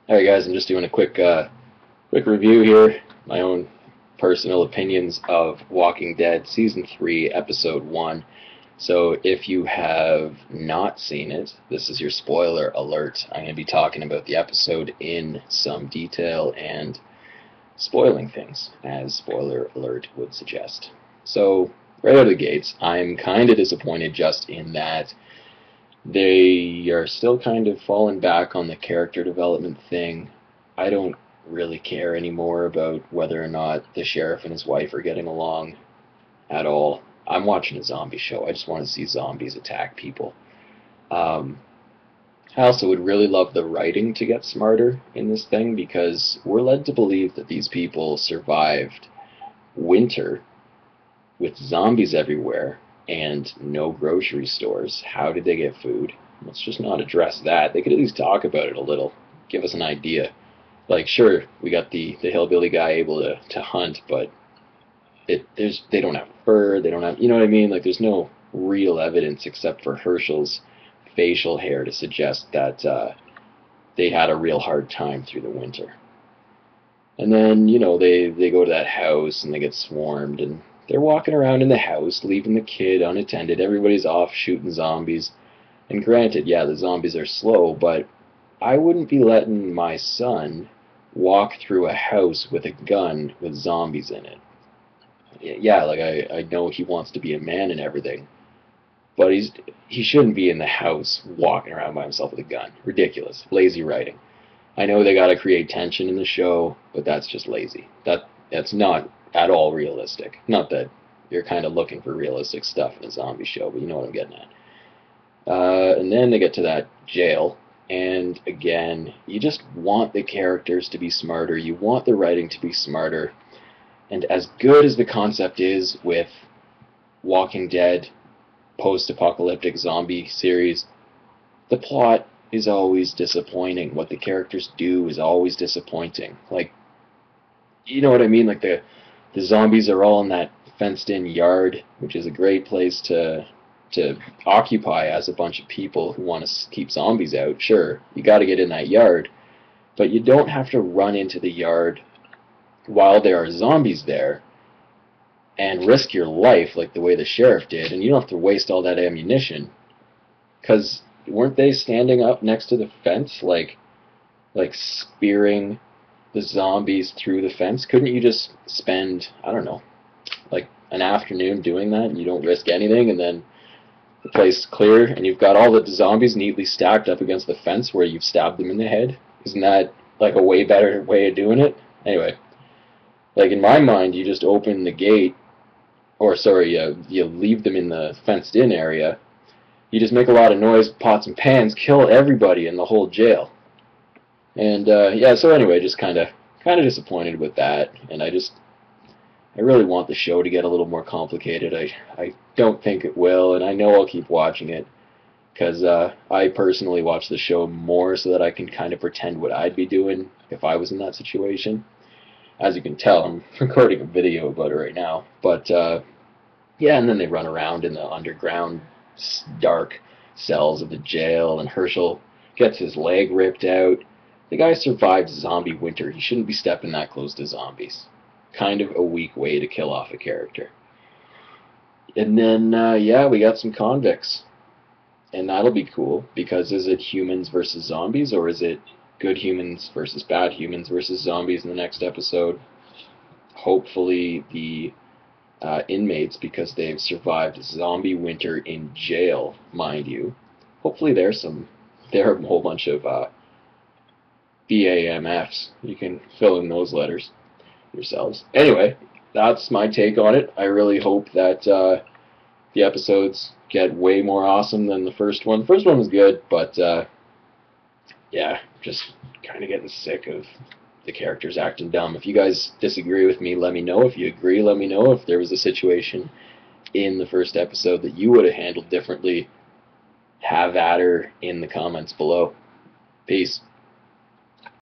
Alright guys, I'm just doing a quick review here, my own personal opinions of Walking Dead Season 3, Episode 1. So if you have not seen it, this is your spoiler alert. I'm going to be talking about the episode in some detail and spoiling things, as spoiler alert would suggest. So, right out of the gates, I'm kind of disappointed just in that they are still kind of falling back on the character development thing. I don't really care anymore about whether or not the sheriff and his wife are getting along at all. I'm watching a zombie show. I just want to see zombies attack people. Um, I also would really love the writing to get smarter in this thing because we're led to believe that these people survived winter with zombies everywhere and no grocery stores. How did they get food? Let's just not address that. They could at least talk about it a little, give us an idea. Like, sure, we got the hillbilly guy able to hunt, but they don't have fur, they don't have, you know what I mean? Like, there's no real evidence except for Hershal's facial hair to suggest that they had a real hard time through the winter. And then, they go to that house and they get swarmed and they're walking around in the house, leaving the kid unattended. Everybody's off shooting zombies. And granted, yeah, the zombies are slow, but I wouldn't be letting my son walk through a house with a gun with zombies in it. Yeah, like I know he wants to be a man and everything, but he shouldn't be in the house walking around by himself with a gun. Ridiculous. Lazy writing. I know they got to create tension in the show, but that's just lazy. That's not at all realistic. Not that you're kind of looking for realistic stuff in a zombie show, but you know what I'm getting at. And then they get to that jail, and again, you just want the characters to be smarter. You want the writing to be smarter. And as good as the concept is with Walking Dead, post-apocalyptic zombie series, the plot is always disappointing. What the characters do is always disappointing. Like, you know what I mean? Like the zombies are all in that fenced-in yard, which is a great place to occupy as a bunch of people who want to keep zombies out. Sure, you got to get in that yard, but you don't have to run into the yard while there are zombies there and risk your life like the way the sheriff did, and you don't have to waste all that ammunition. Because weren't they standing up next to the fence, like spearing the zombies through the fence? Couldn't you just spend, I don't know, like an afternoon doing that, and you don't risk anything, and then the place is clear, and you've got all the zombies neatly stacked up against the fence where you've stabbed them in the head? Isn't that like a way better way of doing it? Anyway, like in my mind, you just open the gate, or sorry, you leave them in the fenced-in area. You just make a lot of noise, pots and pans, kill everybody in the whole jail. And yeah, so anyway, just kind of disappointed with that, and I really want the show to get a little more complicated. I don't think it will, and I know I'll keep watching it because I personally watch the show more so that I can kind of pretend what I'd be doing if I was in that situation. As you can tell, I'm recording a video about it right now. But yeah, and then they run around in the underground dark cells of the jail, and Hershal gets his leg ripped out. The guy survived zombie winter. He shouldn't be stepping that close to zombies. Kind of a weak way to kill off a character. And then, yeah, we got some convicts. And that'll be cool, because is it humans versus zombies, or is it good humans versus bad humans versus zombies in the next episode? Hopefully the inmates, because they've survived zombie winter in jail, mind you. Hopefully there are a whole bunch of BAMFs. You can fill in those letters yourselves. Anyway, that's my take on it. I really hope that the episodes get way more awesome than the first one. The first one was good, but yeah, just kind of getting sick of the characters acting dumb. If you guys disagree with me, let me know. If you agree, let me know. If there was a situation in the first episode that you would have handled differently, have at her in the comments below. Peace.